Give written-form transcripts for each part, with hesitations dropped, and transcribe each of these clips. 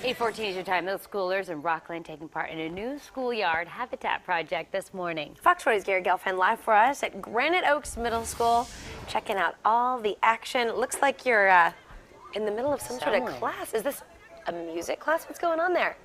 8:14 is your time. Middle schoolers in Rocklin taking part in a new schoolyard habitat project this morning. Fox 40's Gary Gelfand live for us at Granite Oaks Middle School, checking out all the action. It looks like you're in the middle of some sort of class. Is this a music class? What's going on there?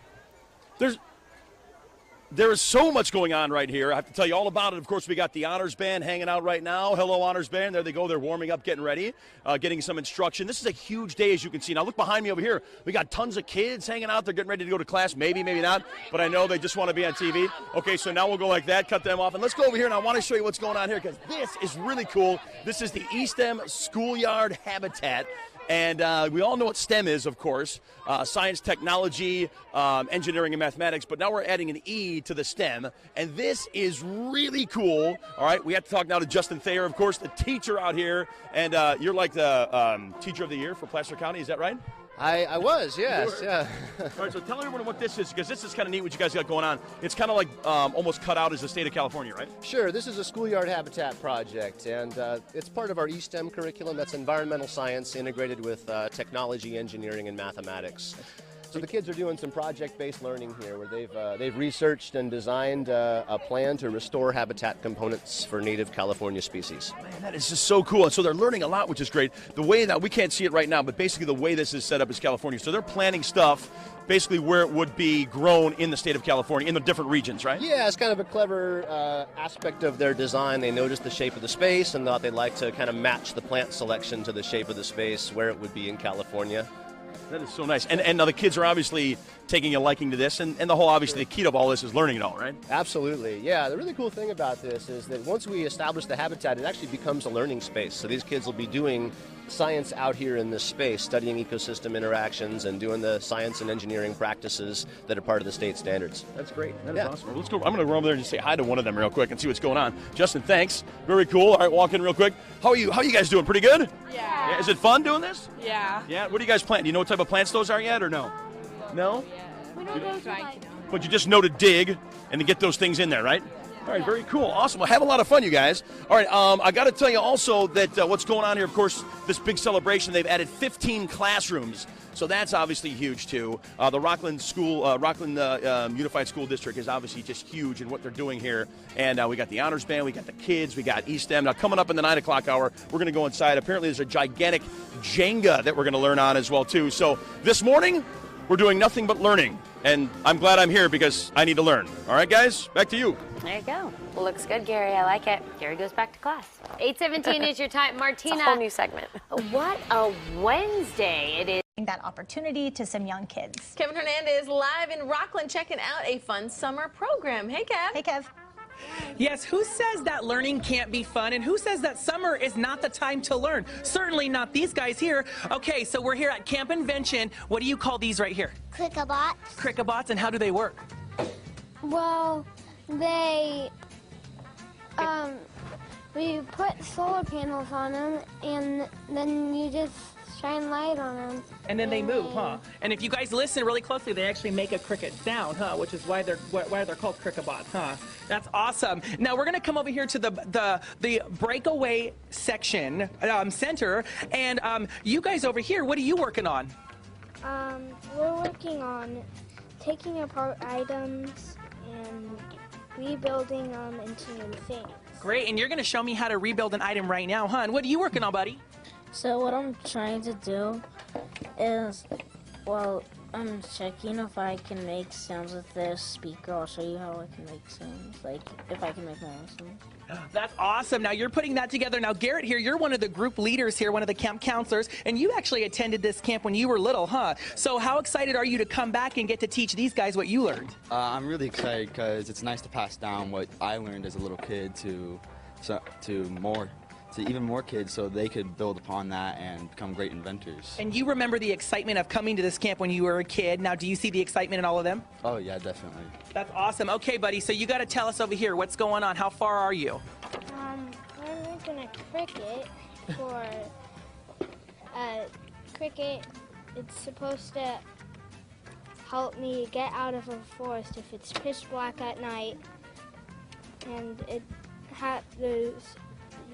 There is so much going on right here. I have to tell you all about it. Of course, we got the Honors Band hanging out right now. Hello, Honors Band. There they go. They're warming up, getting ready, getting some instruction. This is a huge day, as you can see. Now, look behind me over here. We got tons of kids hanging out. They're getting ready to go to class. Maybe, maybe not. But I know they just want to be on TV. Okay, so now we'll go like that, cut them off. And let's go over here, and I want to show you what's going on here because this is really cool. This is the Eastem Schoolyard Habitat. And we all know what STEM is, of course, science, technology, engineering, and mathematics. But now we're adding an E to the STEM, and this is really cool. All right, we have to talk now to Justin Thayer, of course, the teacher out here. And you're like the Teacher of the Year for Placer County, is that right? I was, yes, yeah. All right, so tell everyone what this is, because this is kind of neat what you guys got going on. It's kind of like almost cut out as the state of California, right? Sure, this is a schoolyard habitat project, and it's part of our eSTEM curriculum. That's environmental science integrated with technology, engineering, and mathematics. So the kids are doing some project-based learning here where they've researched and designed a plan to restore habitat components for native California species. Man, that is just so cool. And so they're learning a lot, which is great. The way that we can't see it right now, but basically the way this is set up is California. So they're planting stuff basically where it would be grown in the state of California, in the different regions, right? Yeah, it's kind of a clever aspect of their design. They noticed the shape of the space and thought they'd like to kind of match the plant selection to the shape of the space where it would be in California. That is so nice. And now the kids are obviously taking a liking to this, and the whole, obviously, the key to all this is learning it all, right? Absolutely, yeah. The really cool thing about this is that once we establish the habitat, it actually becomes a learning space. So these kids will be doing science out here in this space, studying ecosystem interactions and doing the science and engineering practices that are part of the state standards. That's great. That is awesome. Well, let's go. I'm going to run over there and just say hi to one of them real quick and see what's going on. Justin, thanks. Very cool. All right, walk in real quick. How are you guys doing? Pretty good? Yeah. Is it fun doing this? Yeah. Yeah. What do you guys plant? Do you know what type of plants those are yet or no? No? We know those are But you just know to dig and to get those things in there, right? All right, very cool. Awesome. Well, have a lot of fun, you guys. All right, I got to tell you also that what's going on here, of course, this big celebration, they've added 15 classrooms. So that's obviously huge, too. The Rocklin Unified School District is obviously just huge in what they're doing here. And we got the Honors Band, we got the kids, we got eSTEM. Now, coming up in the 9 o'clock hour, we're going to go inside. Apparently, there's a gigantic Jenga that we're going to learn on as well, too. So this morning, we're doing nothing but learning. And I'm glad I'm here because I need to learn. All right, guys, back to you. There you go. Looks good, Gary. I like it. Gary goes back to class. 8:17 is your time. Martina. It's a whole new segment. What a Wednesday it is. That opportunity to some young kids. Kevin Hernandez live in Rocklin checking out a fun summer program. Hey, Kev. Hey, Kev. Yes, who says that learning can't be fun, and who says that summer is not the time to learn? Certainly not these guys here. Okay, so we're here at Camp Invention. What do you call these right here? Crickabots. Crickabots, and how do they work? Well, we put solar panels on them, and then you just shine light on them. And then they move, huh? And if you guys listen really closely, they actually make a cricket sound, huh? Which is why they're called crickabots, huh? That's awesome. Now we're gonna come over here to the breakaway section center, and you guys over here, what are you working on? We're working on taking apart items and rebuilding them into new things. Great, and you're gonna show me how to rebuild an item right now, huh? And what are you working on, buddy? So what I'm trying to do is, well, I'm checking if I can make sounds with this speaker. I'll show you how I can make sounds, like if I can make my own sounds. That's awesome. Now you're putting that together. Now Garrett here, you're one of the group leaders here, one of the camp counselors, and you actually attended this camp when you were little, huh? So how excited are you to come back and get to teach these guys what you learned? I'm really excited because it's nice to pass down what I learned as a little kid to even more kids so they could build upon that and become great inventors. And you remember the excitement of coming to this camp when you were a kid. Now, do you see the excitement in all of them? Oh, yeah, definitely. That's awesome. Okay, buddy, so you got to tell us over here what's going on. How far are you? We're making a cricket for cricket. It's supposed to help me get out of a forest if it's pitch black at night. And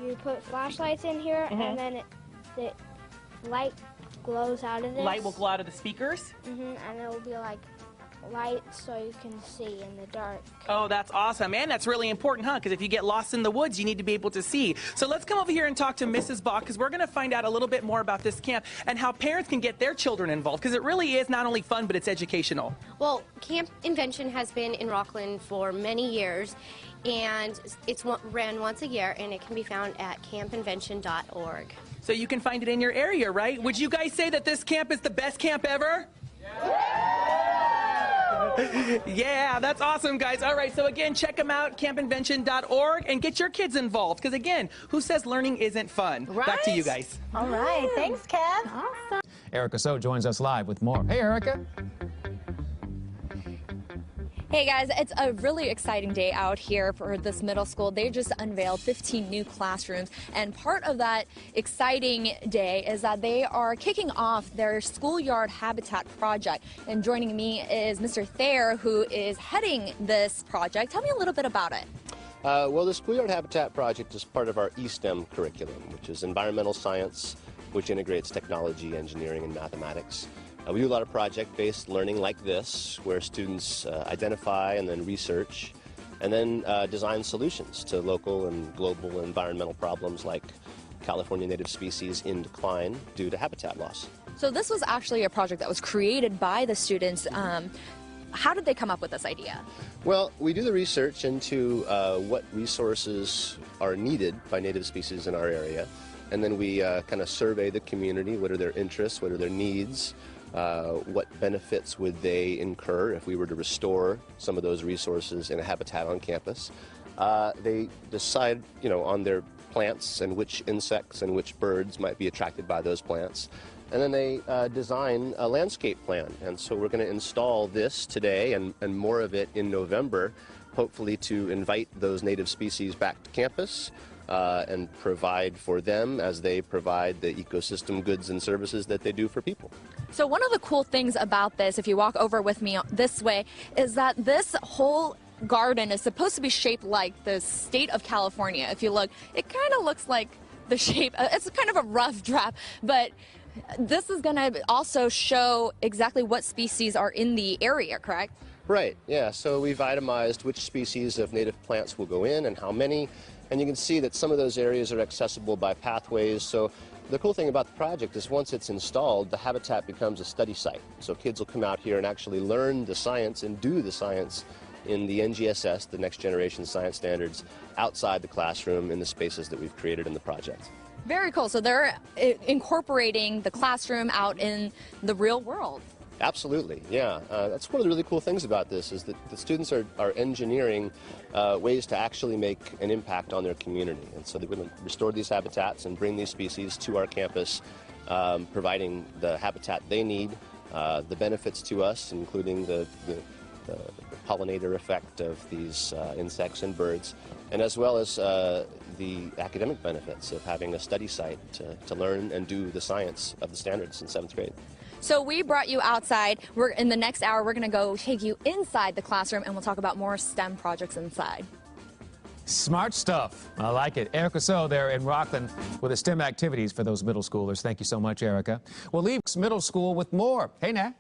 you put flashlights in here, and then the light glows out of this. Light will glow out of the speakers? And it will be like light so you can see in the dark. Oh, that's awesome. And that's really important, huh? Because if you get lost in the woods, you need to be able to see. So let's come over here and talk to Mrs. Bach, because we're going to find out a little bit more about this camp and how parents can get their children involved, because it really is not only fun, but it's educational. Well, Camp Invention has been in Rocklin for many years, and it's ran once a year, and it can be found at campinvention.org. So you can find it in your area, right? Would you guys say that this camp is the best camp ever? Yeah, that's awesome, guys. All right, so again, check them out, campinvention.org, and get your kids involved. Because again, who says learning isn't fun? Right? Back to you guys. All right. Thanks, Kev. Awesome. Erica So joins us live with more. Hey, Erica. Hey guys, it's a really exciting day out here for this middle school. They just unveiled 15 new classrooms, and part of that exciting day is that they are kicking off their schoolyard habitat project. And joining me is Mr. Thayer, who is heading this project. Tell me a little bit about it. Well, the Schoolyard Habitat Project is part of our eSTEM curriculum, which is environmental science, which integrates technology, engineering, and mathematics. We do a lot of project-based learning like this, where students identify and then research, and then design solutions to local and global environmental problems like California native species in decline due to habitat loss. So this was actually a project that was created by the students. How did they come up with this idea? Well, we do the research into what resources are needed by native species in our area, and then we kind of survey the community. What are their interests? What are their needs? What benefits would they incur if we were to restore some of those resources in a habitat on campus? They decide, on their plants and which insects and which birds might be attracted by those plants. And then they design a landscape plan. And so we're going to install this today and more of it in November, hopefully to invite those native species back to campus and provide for them as they provide the ecosystem goods and services that they do for people. So one of the cool things about this, if you walk over with me this way, is that this whole garden is supposed to be shaped like the state of California. If you look, it kind of looks like the shape. It's kind of a rough draft, but this is going to also show exactly what species are in the area, correct? Right, yeah. So we've itemized which species of native plants will go in and how many. And you can see that some of those areas are accessible by pathways. So the cool thing about the project is once it's installed, the habitat becomes a study site. So kids will come out here and actually learn the science and do the science in the NGSS, the Next Generation Science Standards, outside the classroom in the spaces that we've created in the project. Very cool. So they're incorporating the classroom out in the real world. Absolutely, yeah. That's one of the really cool things about this is that the students are engineering ways to actually make an impact on their community. And so they're going to restore these habitats and bring these species to our campus, providing the habitat they need, the benefits to us, including the pollinator effect of these insects and birds, and as well as the academic benefits of having a study site to learn and do the science of the standards in 7th grade. So we brought you outside. In the next hour, we're going to go take you inside the classroom, and we'll talk about more STEM projects inside. Smart stuff. I like it. Erica So there in Rocklin with the STEM activities for those middle schoolers. Thank you so much, Erica. We'll leave middle school with more. Hey, Nat.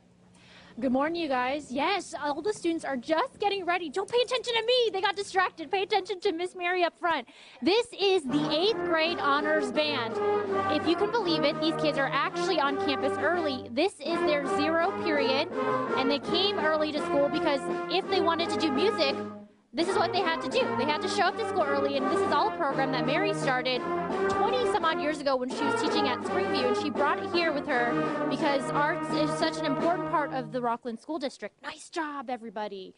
Good morning, you guys. Yes, all the students are just getting ready. Don't pay attention to me. They got distracted. Pay attention to Miss Mary up front. This is the 8th grade honors band. If you can believe it, these kids are actually on campus early. This is their 0 period, and they came early to school because if they wanted to do music, this is what they had to do. They had to show up to school early, and this is all a program that Mary started 20-some-odd years ago when she was teaching at Springview, and she brought it here with her because arts is such an important part of the Rocklin School District. Nice job, everybody.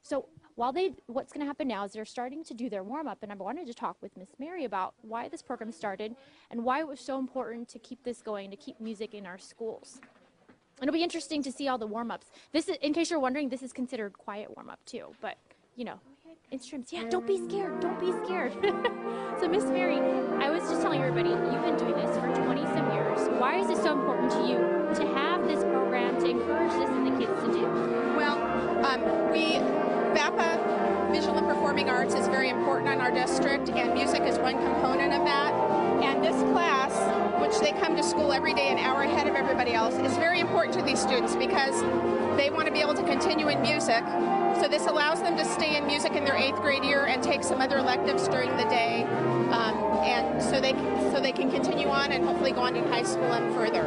So what's going to happen now is they're starting to do their warm-up, and I wanted to talk with Miss Mary about why this program started and why it was so important to keep this going, to keep music in our schools. And it'll be interesting to see all the warm-ups. This is, in case you're wondering, this is considered quiet warm-up too, but instruments. Yeah, don't be scared. Don't be scared. So, Miss Mary, I was just telling everybody, you've been doing this for 20-some years. Why is it so important to you to have this program, to encourage this in the kids to do? Well, VAPA, Visual and Performing Arts, is very important in our district, and music is one component of that. And this class, which they come to school school every day an hour ahead of everybody else is very important to these students because they want to be able to continue in music. So this allows them to stay in music in their 8th grade year and take some other electives during the day, and so they can continue on and hopefully go on to high school and further.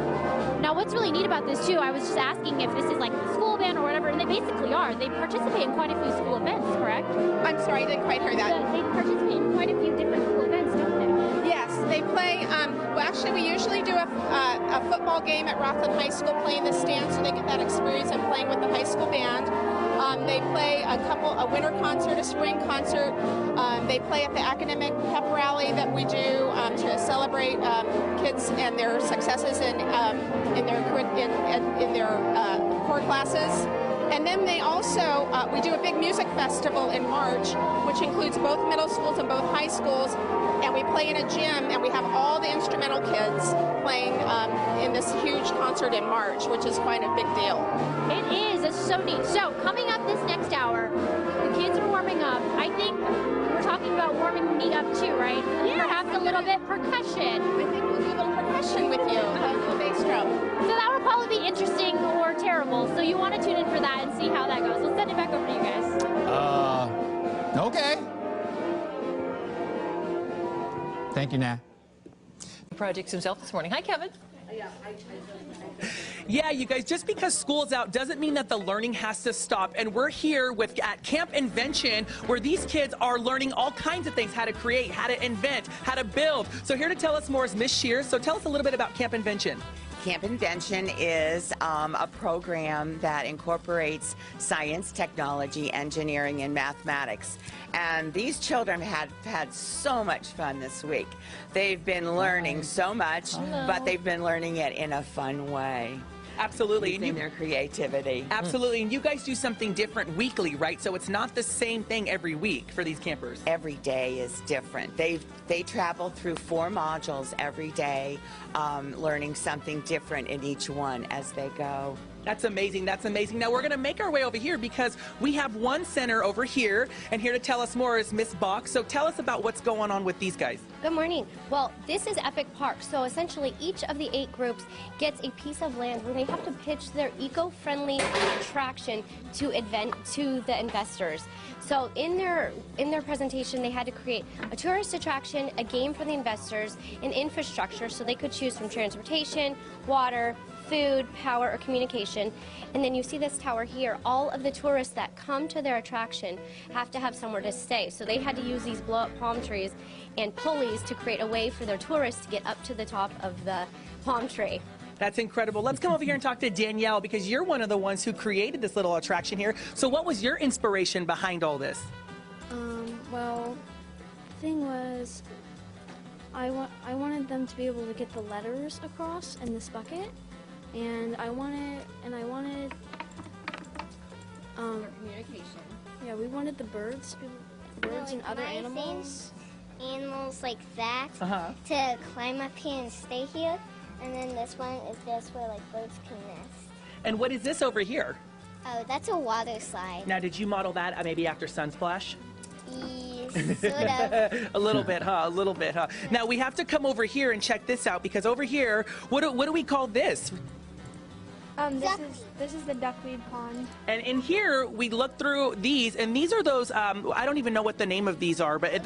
Now, what's really neat about this too, I was just asking if this is like the school band or whatever, and they basically are. They participate in quite a few school events, correct? I'm sorry, I didn't quite hear that. They participate in quite a few different school events, don't they? Yes, they play. Well, actually, we usually do a football game at Rocklin High School, playing the stand, so they get that experience of playing with the high school band. They play a winter concert, a spring concert. They play at the academic pep rally that we do to celebrate kids and their successes in their core classes. And then they also, we do a big music festival in March, which includes both middle schools and both high schools. And we play in a gym, and we have all the instrumental kids playing in this huge concert in March, which is quite a big deal. It is. It's so neat. So coming up this next hour, the kids are warming up. I think we're talking about warming me up too, right? Yeah. Perhaps a little bit percussion. I think we'll do a little percussion with you, a little bass drum. So that will probably be interesting or terrible. So you want to tune in for that and see how that goes. We'll send it back over to you guys. Okay. Thank you, Nat. Projects himself this morning. Hi, Kevin. Yeah, you guys, just because school's out doesn't mean that the learning has to stop. And we're here at Camp Invention, where these kids are learning all kinds of things, how to create, how to invent, how to build. So here to tell us more is Miss Shears. So tell us a little bit about Camp Invention. Camp Invention is a program that incorporates science, technology, engineering, and mathematics. And these children have had so much fun this week. They've been learning so much, but they've been learning it in a fun way. Absolutely. Using their creativity. Absolutely. And you guys do something different weekly, right? So it's not the same thing every week for these campers. Every day is different. They travel through 4 modules every day, learning something different in each one as they go. That's amazing. That's amazing. Now we're going to make our way over here because we have one center over here, and here to tell us more is Miss Bach. So tell us about what's going on with these guys. Good morning. Well, this is Epic Park. So essentially each of the 8 groups gets a piece of land where they have to pitch their eco-friendly attraction to the investors. So in their presentation, they had to create a tourist attraction, a game for the investors, an infrastructure, so they could choose from transportation, water, food, power, or communication. And then you see this tower here. All of the tourists that come to their attraction have to have somewhere to stay. So they had to use these blow-up palm trees and pulleys to create a way for their tourists to get up to the top of the palm tree. That's incredible. Let's come over here and talk to Danielle, because you're one of the ones who created this little attraction here. So what was your inspiration behind all this? Well, the thing was, I wanted them to be able to get the letters across in this bucket, and I wanted communication. Yeah, we wanted the birds and other animals. Animals like that to climb up here and stay here, and then this one is just where like birds can nest. And what is this over here? Oh, that's a water slide. Now, did you model that maybe after Sunsplash? Yes, sort of. A little bit, huh? A little bit, huh? Now, we have to come over here and check this out, because over here, what do we call this? This is the duckweed pond. And in here, we look through these, and these are those, I don't even know what the name of these are, but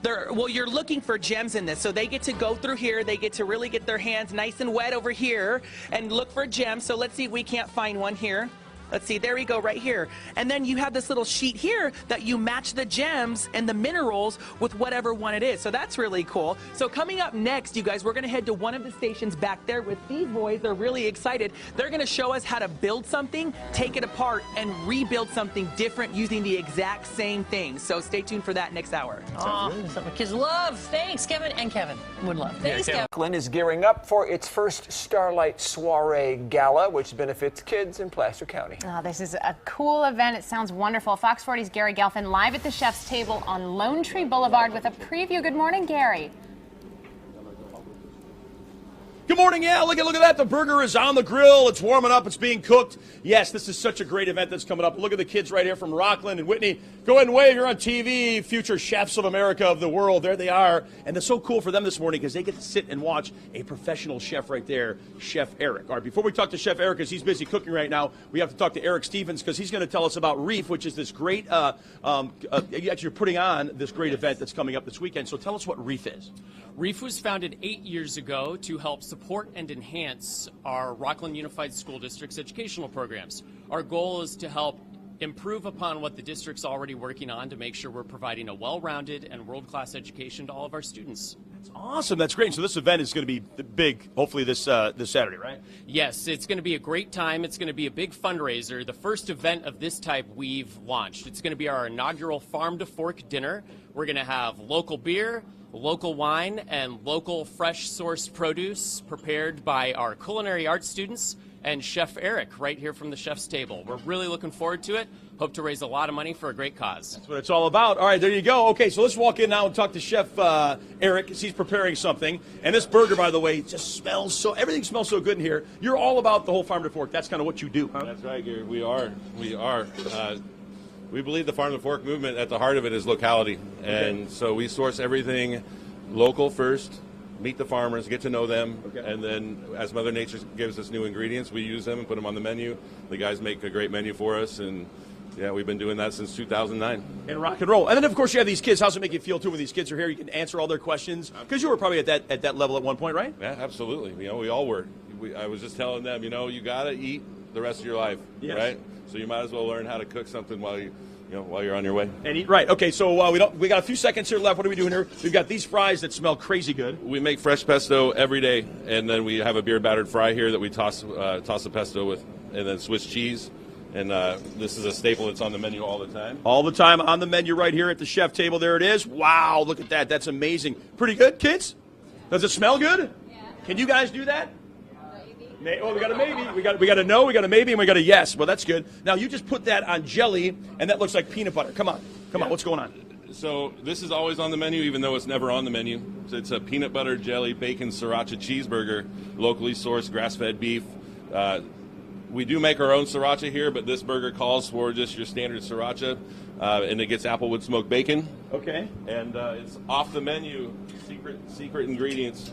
well, you're looking for gems in this. So they get to go through here, they get to really get their hands nice and wet over here and look for gems. So let's see if we can't find one here. Let's see, there we go, right here. And then you have this little sheet here that you match the gems and the minerals with whatever one it is. So that's really cool. So coming up next, you guys, we're gonna head to one of the stations back there with these boys. They're really excited. They're gonna show us how to build something, take it apart, and rebuild something different using the exact same thing. So stay tuned for that next hour. Oh, something kids love. Thanks, Kevin. And Kevin would love. Thanks, Kevin. Rocklin is gearing up for its first Starlight Soiree Gala, which benefits kids in Placer County. Oh, this is a cool event. It sounds wonderful. Fox 40's Gary Gelfin live at the chef's table on Lone Tree Boulevard with a preview. Good morning, Gary. Good morning. Yeah, look at that. The burger is on the grill. It's warming up. It's being cooked. Yes, this is such a great event that's coming up. Look at the kids right here from Rocklin and Whitney. Go ahead and wave. You're on TV. Future chefs of America, of the world. There they are. And it's so cool for them this morning because they get to sit and watch a professional chef right there, Chef Eric. All right, before we talk to Chef Eric, because he's busy cooking right now, we have to talk to Eric Stevens because he's going to tell us about Reef, which is this great, actually you're putting on this great event that's coming up this weekend. So tell us what Reef is. Reef was founded 8 years ago to help support and enhance our Rocklin Unified School District's educational programs. Our goal is to help improve upon what the district's already working on to make sure we're providing a well-rounded and world-class education to all of our students. That's awesome. That's great. So this event is going to be big, hopefully this Saturday, right? Yes, it's going to be a great time. It's going to be a big fundraiser, the first event of this type we've launched. It's going to be our inaugural Farm to Fork dinner. We're going to have local beer, local wine, and local fresh sourced produce prepared by our culinary arts students and Chef Eric right here from the chef's table. We're really looking forward to it. Hope to raise a lot of money for a great cause. That's what it's all about. All right, there you go. Okay, so let's walk in now and talk to Chef Eric as he's preparing something. And this burger, by the way, just smells so, everything smells so good in here. You're all about the whole farm to fork. That's kind of what you do, huh? That's right, Gary. We are. We believe the farm to fork movement, at the heart of it, is locality. And so we source everything local first, meet the farmers, get to know them, and then as Mother Nature gives us new ingredients, we use them and put them on the menu. The guys make a great menu for us, and yeah, we've been doing that since 2009. And rock and roll. And then, of course, you have these kids. How's it make you feel, too, when these kids are here? You can answer all their questions, because you were probably at that level at one point, right? Yeah, absolutely. You know, we all were. I was just telling them, you know, you got to eat the rest of your life, right? So you might as well learn how to cook something while you're on your way. And eat right. Okay, so we got a few seconds here left. What are we doing here? We've got these fries that smell crazy good. We make fresh pesto every day, and then we have a beer battered fry here that we toss the pesto with, and then Swiss cheese. And this is a staple that's on the menu all the time. All the time on the menu right here at the chef table. There it is. Wow, look at that. That's amazing. Pretty good, kids? Does it smell good? Yeah. Can you guys do that? Well, we got a maybe. We got a no, we got a maybe, and we got a yes. Well, that's good. Now, you just put that on jelly, and that looks like peanut butter. Come on. What's going on? So this is always on the menu, even though it's never on the menu. So it's a peanut butter, jelly, bacon, sriracha cheeseburger, locally sourced grass-fed beef. We do make our own sriracha here, but this burger calls for just your standard sriracha, and it gets applewood smoked bacon. Okay. And it's off the menu, secret ingredients.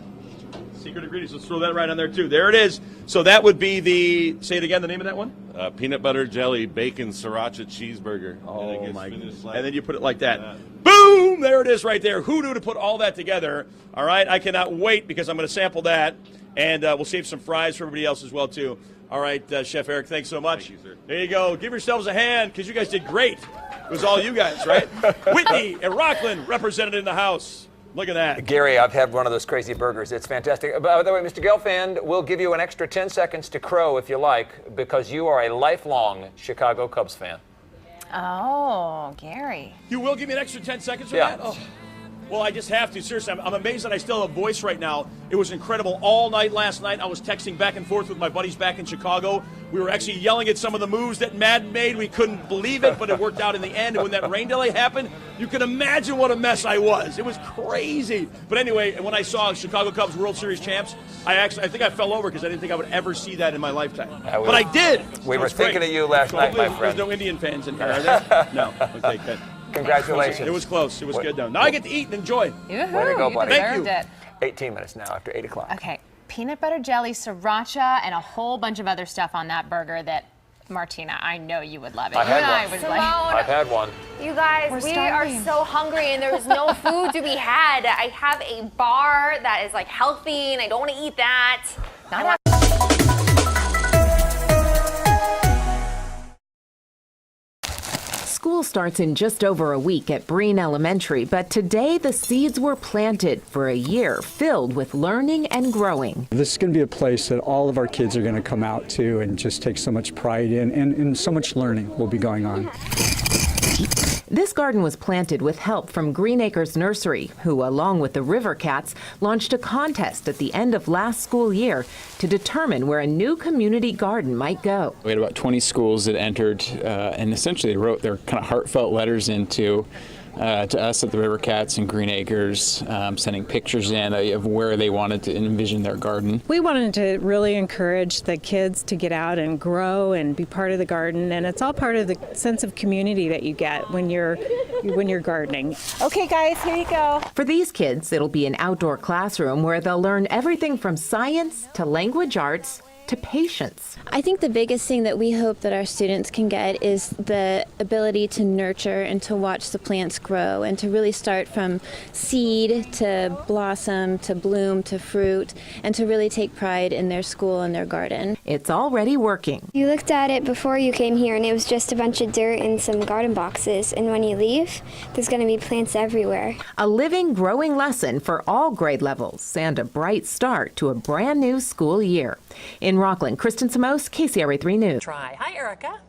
Secret ingredients. Let's throw that right on there, too. There it is. So that would be say it again, the name of that one? Peanut butter, jelly, bacon, sriracha cheeseburger. Oh, my goodness. And then you put it like that. Boom! There it is right there. Who knew to put all that together? All right, I cannot wait because I'm going to sample that, and we'll save some fries for everybody else as well, too. All right, Chef Eric, thanks so much. Thank you, sir. There you go. Give yourselves a hand because you guys did great. It was all you guys, right? Whitney and Rocklin represented in the house. Look at that. Gary, I've had one of those crazy burgers. It's fantastic. By the way, Mr. Gelfand, we'll give you an extra 10 seconds to crow if you like, because you are a lifelong Chicago Cubs fan. Oh, Gary. You will give me an extra 10 seconds for that? Oh. Well, I just have to. Seriously, I'm amazed that I still have a voice right now. It was incredible. All night last night, I was texting back and forth with my buddies back in Chicago. We were actually yelling at some of the moves that Madden made. We couldn't believe it, but it worked out in the end. And when that rain delay happened, you can imagine what a mess I was. It was crazy. But anyway, when I saw Chicago Cubs World Series champs, I think I fell over because I didn't think I would ever see that in my lifetime. But I did. We were thinking of you last night, my friend. There's no Indian fans in here, are there? No. Okay, good. Congratulations. It was close. It was good, though. Now I get to eat and enjoy. Way to go, buddy. Thank you. 18 minutes now after 8 o'clock. Okay, peanut butter jelly, siracha, and a whole bunch of other stuff on that burger that, Martina, I know you would love it. I've had one. You guys, we are so hungry and there's no food to be had. I have a bar that is like healthy and I don't want to eat that. School starts in just over a week at Breen Elementary, but today the seeds were planted for a year filled with learning and growing. This is going to be a place that all of our kids are going to come out to and just take so much pride in, and so much learning will be going on. This garden was planted with help from Green Acres Nursery, who, along with the River Cats, launched a contest at the end of last school year to determine where a new community garden might go. We had about 20 schools that entered, and essentially they wrote their kind of heartfelt letters into to us at the River Cats and Green Acres, sending pictures in of where they wanted to envision their garden. We wanted to really encourage the kids to get out and grow and be part of the garden, and it's all part of the sense of community that you get when you're gardening. Okay guys, here you go. For these kids, it'll be an outdoor classroom where they'll learn everything from science to language arts to patience. I think the biggest thing that we hope that our students can get is the ability to nurture and to watch the plants grow and to really start from seed to blossom to bloom to fruit and to really take pride in their school and their garden. It's already working. You looked at it before you came here and it was just a bunch of dirt and some garden boxes, and when you leave, there's going to be plants everywhere. A living, growing lesson for all grade levels and a bright start to a brand new school year. In Rocklin, Kristen Samos, KCRA 3 News. Hi, Erica.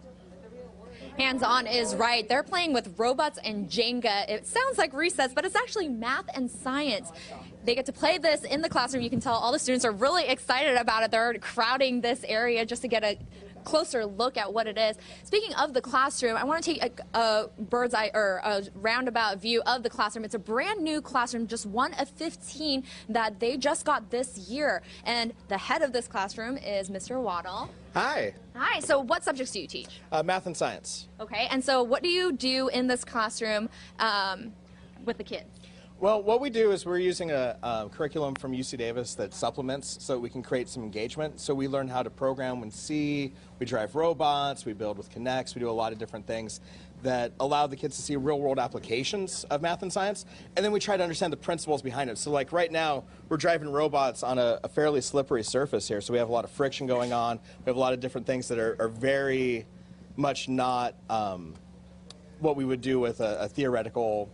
Hands-on is right. They're playing with robots and Jenga. It sounds like recess, but it's actually math and science. They get to play this in the classroom. You can tell all the students are really excited about it. They're crowding this area just to get a closer look at what it is. Speaking of the classroom, I want to take a bird's eye or a roundabout view of the classroom. It's a brand new classroom, just one of 15 that they just got this year. And the head of this classroom is Mr. Waddle. Hi. Hi. So what subjects do you teach? Math and science. Okay. And so what do you do in this classroom with the kids? Well, what we do is we're using a curriculum from UC Davis that supplements so we can create some engagement. So we learn how to program in C, we drive robots, we build with Connects, we do a lot of different things that allow the kids to see real-world applications of math and science, and then we try to understand the principles behind it. So like right now, we're driving robots on a fairly slippery surface here, so we have a lot of friction going on. We have a lot of different things that are very much not what we would do with a theoretical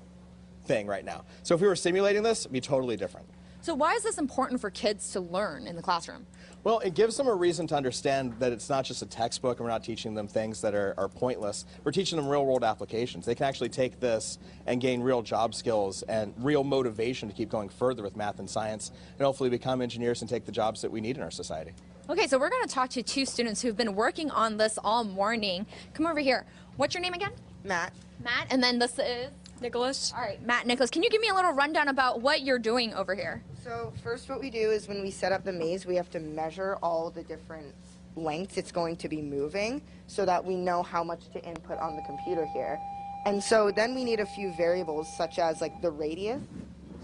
thing right now. So if we were simulating this, it'd be totally different. So why is this important for kids to learn in the classroom? Well, it gives them a reason to understand that it's not just a textbook and we're not teaching them things that are pointless. We're teaching them real-world applications. They can actually take this and gain real job skills and real motivation to keep going further with math and science and hopefully become engineers and take the jobs that we need in our society. Okay, so we're going to talk to two students who've been working on this all morning. Come over here. What's your name again? Matt. Matt, and then this is? Nicholas. All right, Matt, Nicholas, can you give me a little rundown about what you're doing over here? So first what we do is when we set up the maze, we have to measure all the different lengths it's going to be moving so that we know how much to input on the computer here. And so then we need a few variables such as like the radius.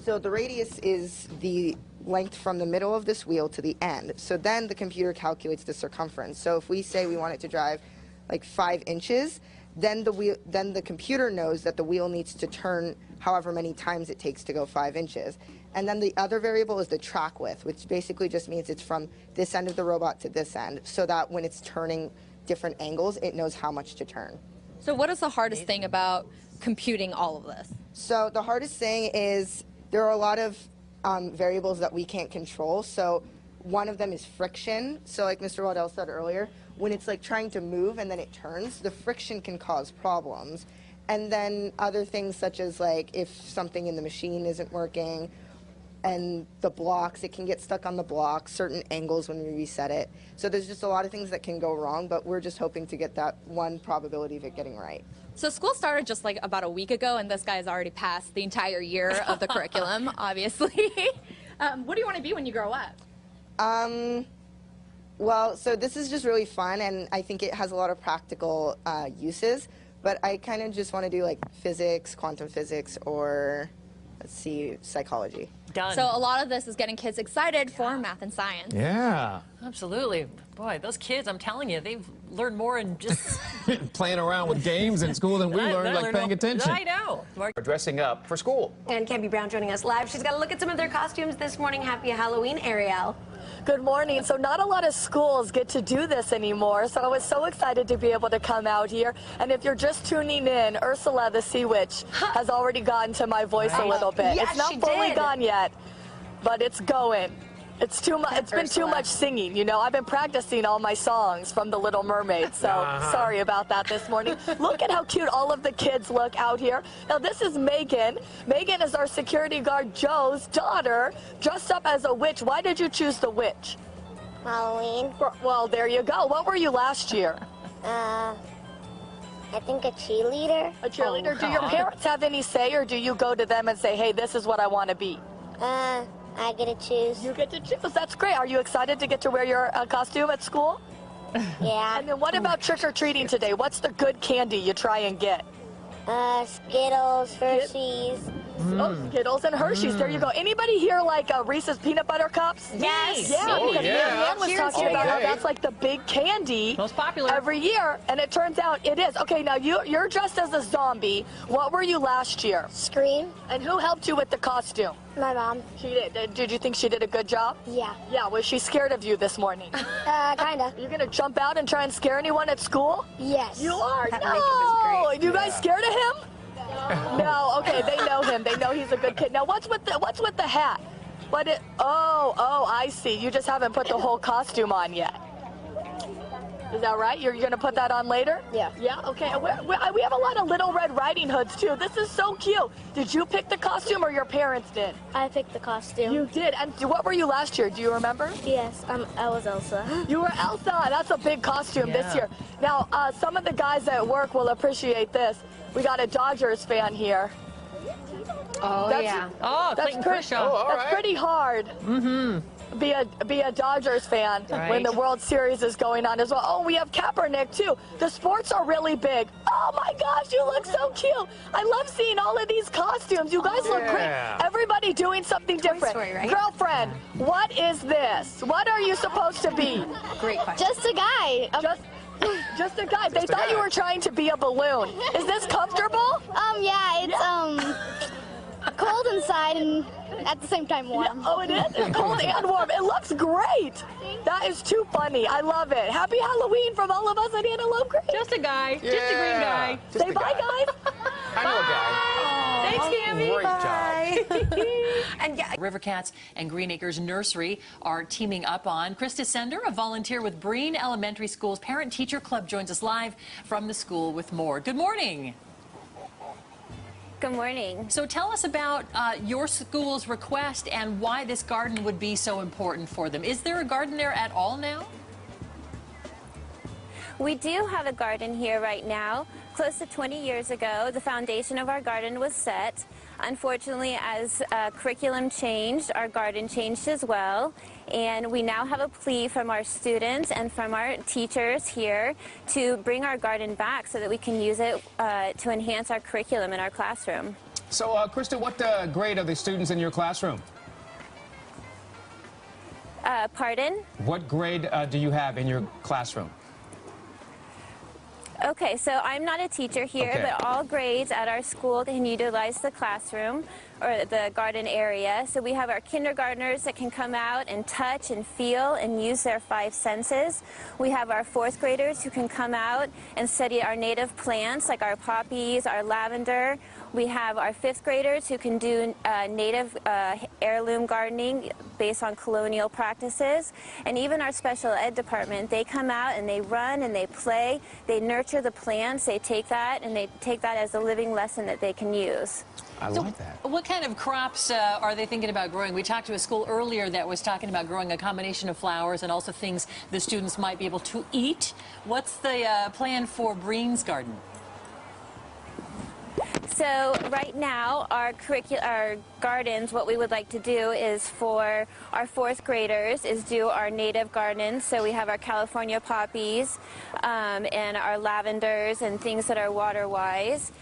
So the radius is the length from the middle of this wheel to the end. So then the computer calculates the circumference. So if we say we want it to drive like 5 inches, then the computer knows that the wheel needs to turn however many times it takes to go 5 inches. And then the other variable is the track width, which basically just means it's from this end of the robot to this end, so that when it's turning different angles, it knows how much to turn. So what is the hardest thing about computing all of this? So the hardest thing is there are a lot of variables that we can't control. So one of them is friction. So like Mr. Waddell said earlier, when it's like trying to move and then it turns, the friction can cause problems. And then other things such as like if something in the machine isn't working and the blocks, it can get stuck on the blocks, certain angles when we reset it. So there's just a lot of things that can go wrong, but we're just hoping to get that one probability of it getting right. So school started just like about a week ago, and this guy's already passed the entire year of the curriculum, obviously. What do you want to be when you grow up? Well, so this is just really fun, and I think it has a lot of practical uses, but I kind of just want to do like physics, quantum physics, or let's see, psychology. Done. So a lot of this is getting kids excited for math and science. Yeah. Absolutely. Boy, those kids, I'm telling you, they've learned more in just Playing around with games in school than we learned, like paying attention. I know. We're dressing up for school. And Campy Brown joining us live. She's got a look at some of their costumes this morning. Happy Halloween, Ariel. Good morning. So not a lot of schools get to do this anymore, so I was so excited to be able to come out here. And if you're just tuning in, Ursula the Sea Witch has already gotten to my voice a little bit. Yes, it's not she fully did. gone yet, but it's going. It's too much. It's been too much singing. You know, I've been practicing all my songs from The Little Mermaid. So sorry about that this morning. Look at how cute all of the kids look out here. Now this is Megan. Megan is our security guard Joe's daughter, dressed up as a witch. Why did you choose the witch? Halloween. Well, there you go. What were you last year? I think a cheerleader. A cheerleader? Do your parents have any say, or do you go to them and say, hey, this is what I want to be? I get to choose. You get to choose. That's great. Are you excited to get to wear your costume at school? Yeah. And then what about trick-or-treating today? What's the good candy you try and get? Skittles, Hershey's. Oh, Skittles and Hershey's. There you go. Anybody here like Reese's peanut butter cups? Yes. Yeah, Oh, because yeah. Ann was talking about how that's like the big candy. Most popular. Every year, and it turns out it is. Okay, now you're dressed as a zombie. What were you last year? Scream. And who helped you with the costume? My mom. She did. Did you think she did a good job? Yeah. Yeah, was she scared of you this morning? Kinda. You're gonna jump out and try and scare anyone at school? Yes. You are? That No! makeup is great. You guys scared of him? No. Okay, they know him. They know he's a good kid. Now, what's with the hat? Oh, I see. You just haven't put the whole costume on yet. Is that right? You're going to put that on later? Yeah. Yeah? Okay. We have a lot of Little Red Riding Hoods, too. This is so cute. Did you pick the costume or your parents did? I picked the costume. You did? And what were you last year? Do you remember? Yes, I was Elsa. You were Elsa. That's a big costume this year. Now, some of the guys at work will appreciate this. We got a Dodgers fan here. Oh, yeah. Oh, That's Clayton pretty, Kershaw. that's pretty hard. Mm-hmm. Be a Dodgers fan when Right. the World Series is going on as well. Oh, we have Kaepernick too. The sports are really big. Oh my gosh, you look so cute. I love seeing all of these costumes. You guys look great. Everybody doing something different. Story, right? Girlfriend, what is this? What are you supposed to be? Great question. Just a guy. Just a guy. They thought you were trying to be a balloon. Is this comfortable? Yeah, it's cold inside and at the same time warm. Oh, it is? It's cold and warm. It looks great. That is too funny. I love it. Happy Halloween from all of us at Antelope Green. Just a guy. Just a green guy. Say bye, guys. I know a guy. Thanks, Cammy. Great job. And yeah, River Cats and Green Acres Nursery are teaming up on. Krista Sender, a volunteer with Breen Elementary School's Parent Teacher Club, joins us live from the school with more. Good morning. Good morning. So tell us about your school's request and why this garden would be so important for them. Is there a garden there at all now? We do have a garden here right now. Close to 20 years ago, the foundation of our garden was set. Unfortunately, as curriculum changed, our garden changed as well. And we now have a plea from our students and from our teachers here to bring our garden back so that we can use it to enhance our curriculum in our classroom. So, Krista, what grade are the students in your classroom? Pardon? What grade do you have in your classroom? Okay, so I'm not a teacher here, Okay. but all grades at our school can utilize the classroom or the garden area. So we have our kindergartners that can come out and touch and feel and use their 5 senses. We have our 4th graders who can come out and study our native plants like our poppies, our lavender. We have our 5th graders who can do native heirloom gardening based on colonial practices. And even our special ed department, they come out and they run and they play. They nurture the plants. They take that and they take that as a living lesson that they can use. I like that. What kind of crops are they thinking about growing? We talked to a school earlier that was talking about growing a combination of flowers and also things the students might be able to eat. What's the plan for Breen's garden? So right now, our gardens, what we would like to do is for our 4th graders is do our native gardens. So we have our California poppies and our lavenders and things that are water-wise.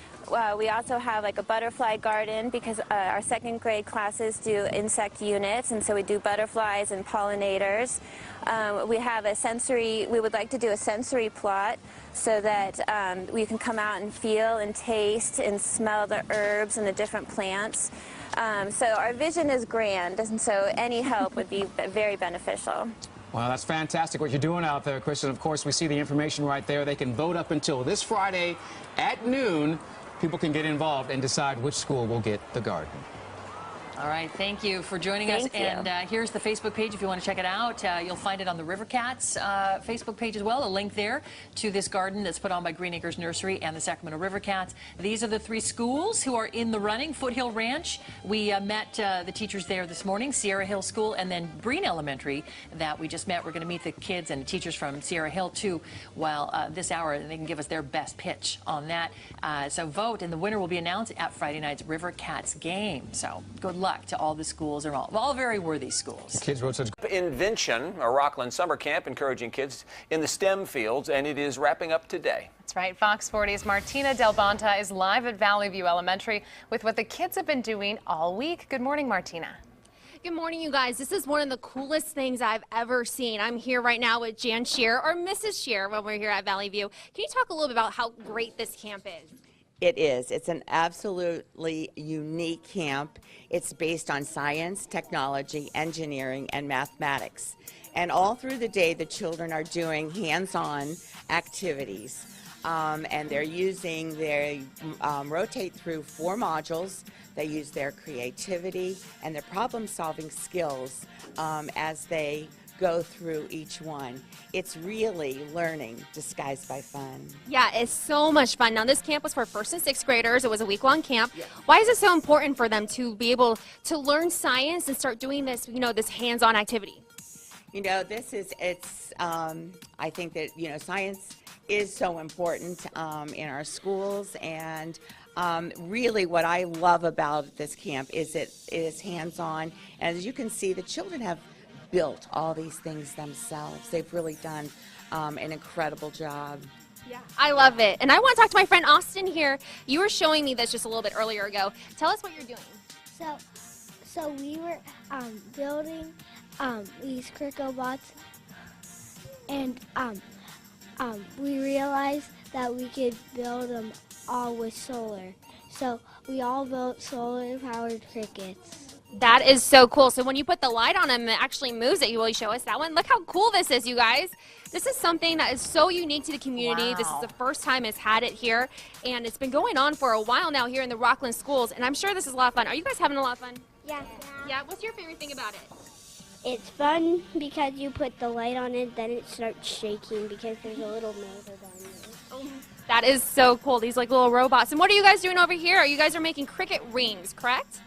We also have like a butterfly garden because our 2nd grade classes do insect units, and so we do butterflies and pollinators. We have we would like to do a sensory plot so that we can come out and feel and taste and smell the herbs and the different plants. So our vision is grand, and so any help would be very beneficial. Well, that's fantastic what you're doing out there, Kristen. Of course, we see the information right there. They can vote up until this Friday at noon. People can get involved and decide which school will get the garden. All right, thank you for joining us. Thank you. And here's the Facebook page if you want to check it out. You'll find it on the River Cats Facebook page as well, a link there to this garden that's put on by Green Acres Nursery and the Sacramento River Cats. These are the 3 schools who are in the running. Foothill Ranch, we met the teachers there this morning, Sierra Hill School, and then Breen Elementary that we just met. We're going to meet the kids and the teachers from Sierra Hill too, while this hour they can give us their best pitch on that. So vote, and the winner will be announced at Friday night's River Cats game. So good luck to all the schools. Are all very worthy schools. Kids wrote such Invention, a Rocklin summer camp encouraging kids in the STEM fields, and it is wrapping up today. That's right. Fox 40's Martina Del Bonta is live at Valley View Elementary with what the kids have been doing all week. Good morning, Martina. Good morning, you guys. This is one of the coolest things I've ever seen. I'm here right now with Jan Shear, or Mrs. Shear, when we're here at Valley View. Can you talk a little bit about how great this camp is? It is. It's an absolutely unique camp. It's based on science, technology, engineering, and mathematics. And all through the day, the children are doing hands-on activities. And they're using they rotate through 4 modules. They use their creativity and their problem-solving skills as they go through each one. It's really learning disguised by fun. Yeah, it's so much fun. Now, this camp was for 1st and 6th graders. It was a week-long camp. Yeah. Why is it so important for them to be able to learn science and start doing this, this hands-on activity? I think that, science is so important in our schools, and really what I love about this camp is it is hands-on. And as you can see, the children have built all these things themselves. They've really done an incredible job. Yeah, I love it. And I want to talk to my friend Austin here. You were showing me this just a little bit earlier ago. Tell us what you're doing. So we were building these cricket bots, and we realized that we could build them all with solar. So we all built solar-powered crickets. That is so cool. So when you put the light on them, it actually moves it. You will show us that one. Look how cool this is, you guys. This is something that is so unique to the community. Wow. This is the first time it's had it here, and it's been going on for a while now here in the Rocklin schools, and I'm sure this is a lot of fun. Are you guys having a lot of fun? Yeah. Yeah, what's your favorite thing about it? It's fun because you put the light on it, then it starts shaking because there's a little motor down there. Oh, that is so cool. These like little robots. And what are you guys doing over here? You guys are making cricket rings, correct?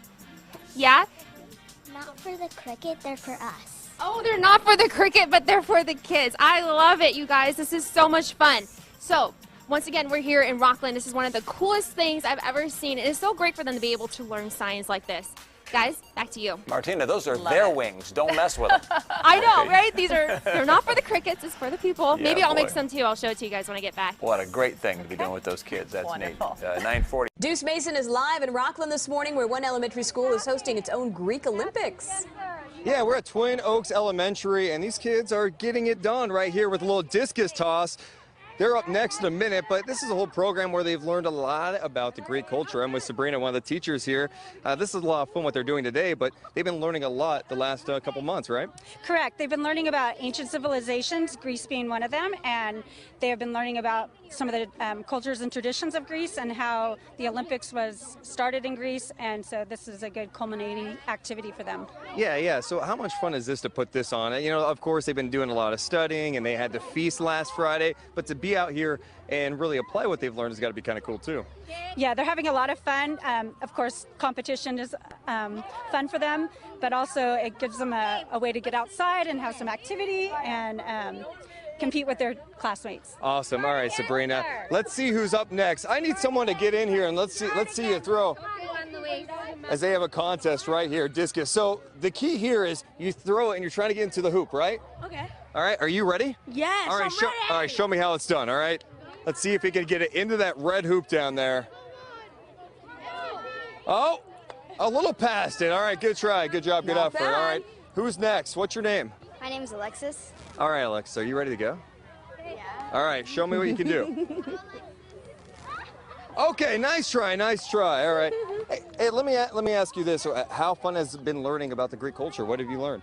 Yeah? Not for the cricket, they're for us. Oh, they're not for the cricket, but they're for the kids. I love it, you guys. This is so much fun. So, once again, we're here in Rocklin. This is one of the coolest things I've ever seen. It is so great for them to be able to learn science like this. Guys, back to you. Martina, those are their wings. Don't mess with them. I know, right? They're not for the crickets, it's for the people. Yeah, Maybe I'll make boy. some too. I'll show it to you guys when I get back. What a great thing to be doing with those kids. That's Wonderful. neat. 9:40. Deuce Mason is live in Rocklin this morning, where one elementary school is hosting its own Greek Olympics. Yeah, we're at Twin Oaks Elementary, and these kids are getting it done right here with a little discus toss. They're up next in a minute, but this is a whole program where they've learned a lot about the Greek culture. I'm with Sabrina, one of the teachers here. This is a lot of fun what they're doing today, but they've been learning a lot the last couple months, right? Correct. They've been learning about ancient civilizations, Greece being one of them, and they have been learning about some of the cultures and traditions of Greece and how the Olympics was started in Greece, and so this is a good culminating activity for them. Yeah. So how much fun is this to put this on? You know, of course, they've been doing a lot of studying, and they had the feast last Friday, but to be out here and really apply what they've learned has got to be kind of cool, too. Yeah, they're having a lot of fun. Of course, competition is fun for them, but also it gives them a way to get outside and have some activity and compete with their classmates. Awesome. All right, Sabrina. Let's see who's up next. I need someone to get in here and let's see you throw. As they have a contest right here, discus. So the key here is you throw it and you're trying to get into the hoop, right? Okay. All right. Are you ready? Yes. All right. All right. Show me how it's done. All right. Let's see if he can get it into that red hoop down there. Oh, a little past it. All right. Good try. Good job. Good effort. All right. Who's next? What's your name? My name is Alexis. All right, Alex. Are you ready to go? Yeah. All right. Show me what you can do. Okay. Nice try. Nice try. All right. Hey, let me ask you this. How fun has it been learning about the Greek culture? What have you learned?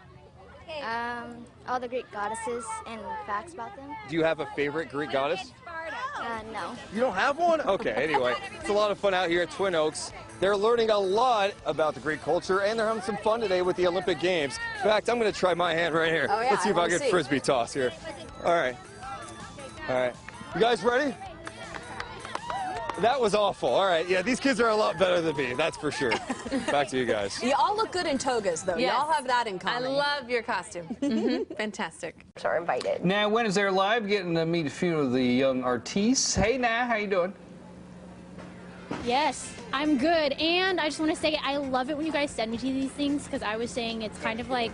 All the Greek goddesses and facts about them. Do you have a favorite Greek goddess? No. You don't have one? Okay, anyway, it's a lot of fun out here at Twin Oaks. They're learning a lot about the Greek culture, and they're having some fun today with the Olympic Games. In fact, I'm going to try my hand right here. Oh, yeah, Let's see if I get frisbee toss here. All right. All right. You guys ready? That was awful. All right. Yeah, these kids are a lot better than me. That's for sure. Back to you guys. You all look good in togas, though. Yes. Y'all have that in I common. love your costume. Fantastic. Are invited. Now, Wednesday Live, getting to meet a few of the young artistes. Hey, now, how you doing? Yes, I'm good. And I just want to say I love it when you guys send me to these things, because I was saying it's kind of like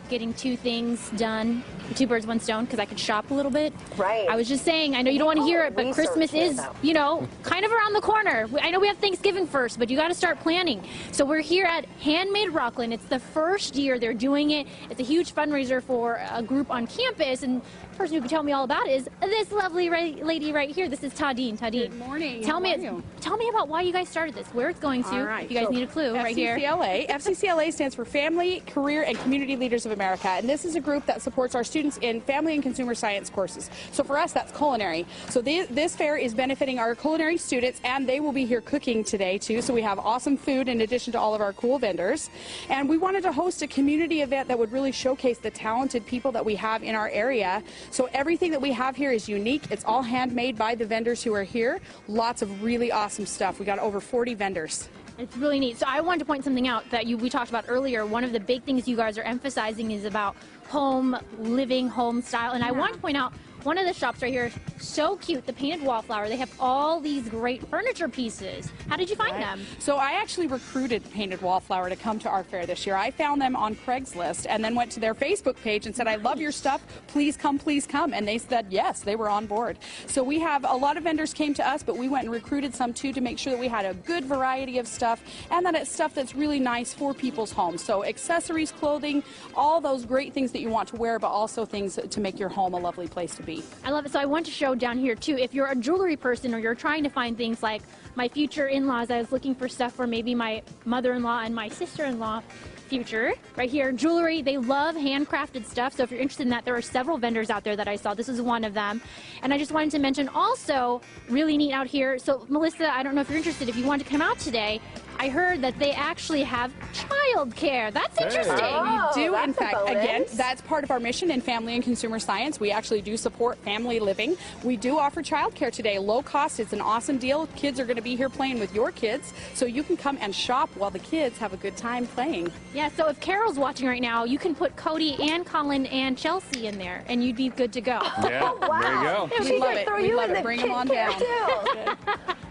getting two things done, two birds, one stone, because I could shop a little bit. Right. I was just saying, I know you don't want to hear it, but Christmas is, you know, kind of around the corner. I know we have Thanksgiving first, but you got to start planning. So we're here at Handmade Rocklin. It's the first year they're doing it. It's a huge fundraiser for a group on campus, and the person who can tell me all about it is this lovely lady right here. This is Tadine. Tadine. Good morning. Tell me about why you guys started this, where it's going to, All right. if you guys need a clue, right here. FCCLA stands for Family, Career, and Community Leaders of America, and this is a group that supports our students in family and consumer science courses. So for us, that's culinary. So this fair is benefiting our culinary students, and they will be here cooking today too. So we have awesome food in addition to all of our cool vendors. And we wanted to host a community event that would really showcase the talented people that we have in our area. So everything that we have here is unique. It's all handmade by the vendors who are here. Lots of really awesome stuff. We got over 40 vendors. It's really neat. So I wanted to point something out that we talked about earlier. One of the big things you guys are emphasizing is about home living, home style. And I want to point out one of the shops right here, so cute, the painted wallflower. They have all these great furniture pieces. How did you find them? So I actually recruited Painted Wallflower to come to our fair this year. I found them on Craigslist and then went to their Facebook page and said, I love your stuff. Please come, please come. And they said, yes, they were on board. So we have a lot of vendors came to us, but we went and recruited some too to make sure that we had a good variety of stuff and that it's stuff that's really nice for people's homes. So accessories, clothing, all those great things that you want to wear, but also things to make your home a lovely place to be. I love it. So I want to show down here too, if you're a jewelry person or you're trying to find things like my future in-laws, I was looking for stuff for maybe my mother-in-law and my sister-in-law future. Right here, jewelry, they love handcrafted stuff. So if you're interested in that, there are several vendors out there that I saw. This is one of them. And I just wanted to mention also, really neat out here. So Melissa, I don't know if you're interested, if you want to come out today, I heard that they actually have childcare. That's interesting. We do, in fact, again, that's part of our mission in family and consumer science. We actually do support family living. We do offer childcare today, low cost. It's an awesome deal. Kids are going to be here playing with your kids, so you can come and shop while the kids have a good time playing. Yeah, so if Carol's watching right now, you can put Cody and Colin and Chelsea in there, and you'd be good to go. Yeah, there you go. We love it. We love it. Bring them on down.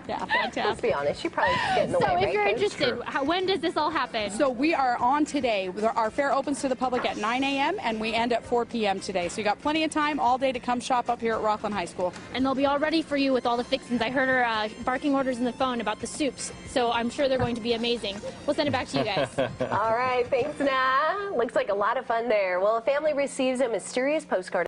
Yeah, fantastic. Let's be honest, she probably get in the way, So if right, you're Coach? interested, when does this all happen? So we are on today. Our fair opens to the public at 9 a.m. and we end at 4 p.m. today. So you got plenty of time all day to come shop up here at Rocklin High School. And they'll be all ready for you with all the fixings. I heard her barking orders in the phone about the soups, so I'm sure they're going to be amazing. We'll send it back to you guys. All right, thanks, Nah. Looks like a lot of fun there. Well, a family receives a mysterious postcard